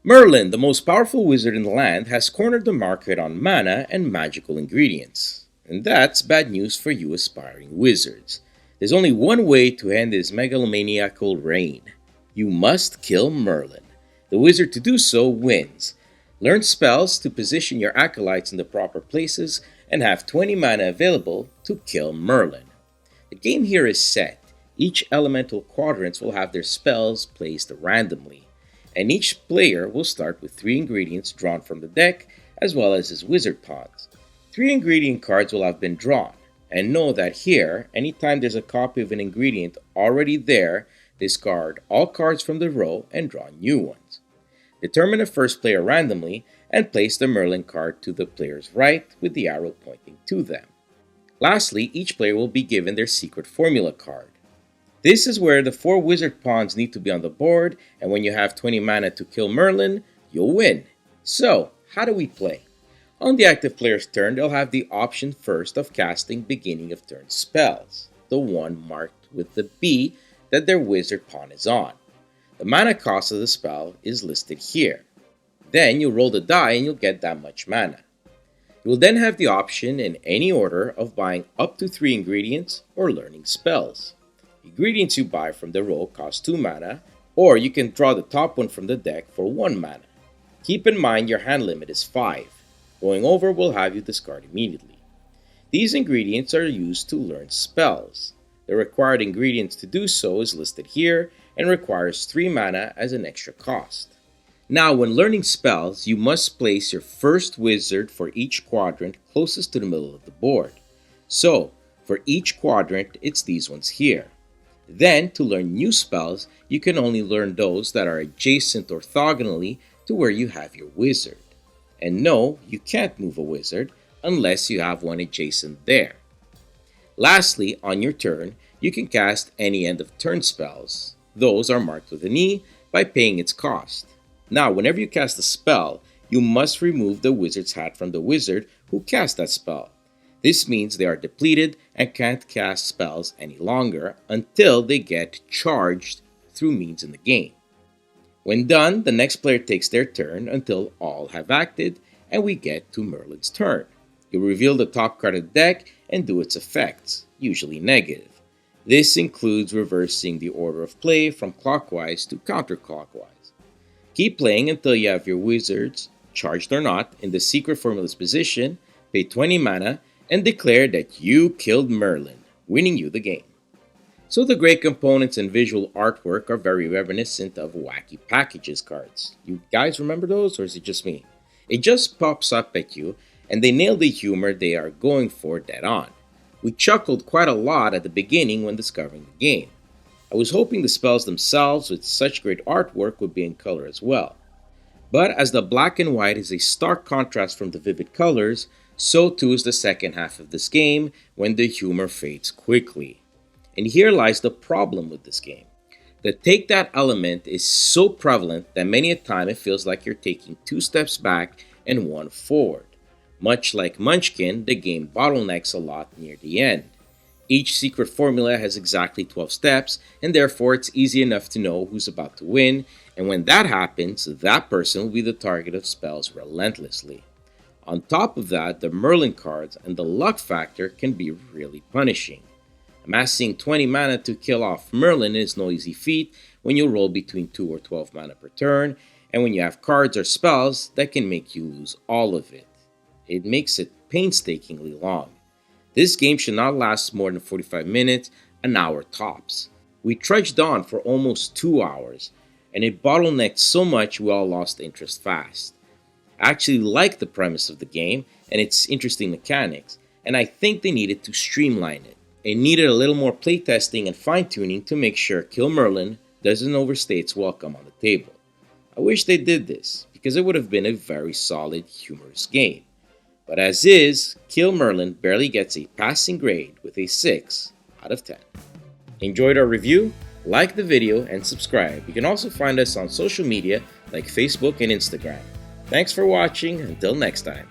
Merlin, the most powerful wizard in the land, has cornered the market on mana and magical ingredients. And that's bad news for you aspiring wizards. There's only one way to end his megalomaniacal reign. You must kill Merlin. The wizard to do so wins. Learn spells to position your acolytes in the proper places and have 20 mana available to kill Merlin. The game here is set. Each elemental quadrants will have their spells placed randomly, and each player will start with 3 ingredients drawn from the deck as well as his wizard pawns. 3 ingredient cards will have been drawn, and know that here, anytime there's a copy of an ingredient already there, discard all cards from the row and draw new ones. Determine the first player randomly and place the Merlin card to the player's right with the arrow pointing to them. Lastly, each player will be given their secret formula card. This is where the 4 wizard pawns need to be on the board, and when you have 20 mana to kill Merlin, you'll win. So, how do we play? On the active player's turn, they'll have the option first of casting beginning of turn spells, the one marked with the B that their wizard pawn is on. The mana cost of the spell is listed here. Then you'll roll the die and you'll get that much mana. You will then have the option in any order of buying up to 3 ingredients or learning spells. Ingredients you buy from the row cost 2 mana, or you can draw the top one from the deck for 1 mana. Keep in mind your hand limit is 5. Going over will have you discard immediately. These ingredients are used to learn spells. The required ingredients to do so is listed here and requires 3 mana as an extra cost. Now, when learning spells, you must place your first wizard for each quadrant closest to the middle of the board. So, for each quadrant, it's these ones here. Then, to learn new spells, you can only learn those that are adjacent orthogonally to where you have your wizard. And no, you can't move a wizard unless you have one adjacent there. Lastly, on your turn, you can cast any end of turn spells. Those are marked with an E by paying its cost. Now, whenever you cast a spell, you must remove the wizard's hat from the wizard who cast that spell. This means they are depleted and can't cast spells any longer until they get charged through means in the game. When done, the next player takes their turn until all have acted, and we get to Merlin's turn. You reveal the top card of the deck and do its effects, usually negative. This includes reversing the order of play from clockwise to counterclockwise. Keep playing until you have your wizards, charged or not, in the secret formula's position, pay 20 mana, and declare that you killed Merlin, winning you the game. So the great components and visual artwork are very reminiscent of Wacky Packages cards. You guys remember those, or is it just me? It just pops up at you, and they nail the humor they are going for dead on. We chuckled quite a lot at the beginning when discovering the game. I was hoping the spells themselves with such great artwork would be in color as well. But as the black and white is a stark contrast from the vivid colors, so too is the second half of this game when the humor fades quickly. And here lies the problem with this game. The take that element is so prevalent that many a time it feels like you're taking 2 steps back and 1 forward. Much like Munchkin, the game bottlenecks a lot near the end. Each secret formula has exactly 12 steps, and therefore it's easy enough to know who's about to win, and when that happens, that person will be the target of spells relentlessly. On top of that, the Merlin cards and the luck factor can be really punishing. Amassing 20 mana to kill off Merlin is no easy feat when you roll between 2 or 12 mana per turn, and when you have cards or spells that can make you lose all of it. It makes it painstakingly long. This game should not last more than 45 minutes, an hour tops. We trudged on for almost 2 hours, and it bottlenecked so much we all lost interest fast. I actually like the premise of the game and its interesting mechanics, and I think they needed to streamline it. It needed a little more playtesting and fine-tuning to make sure Kill Merlin doesn't overstay its welcome on the table. I wish they did this, because it would have been a very solid, humorous game. But as is, Kill Merlin barely gets a passing grade with a 6 out of 10. Enjoyed our review? Like the video and subscribe. You can also find us on social media like Facebook and Instagram. Thanks for watching. Until next time.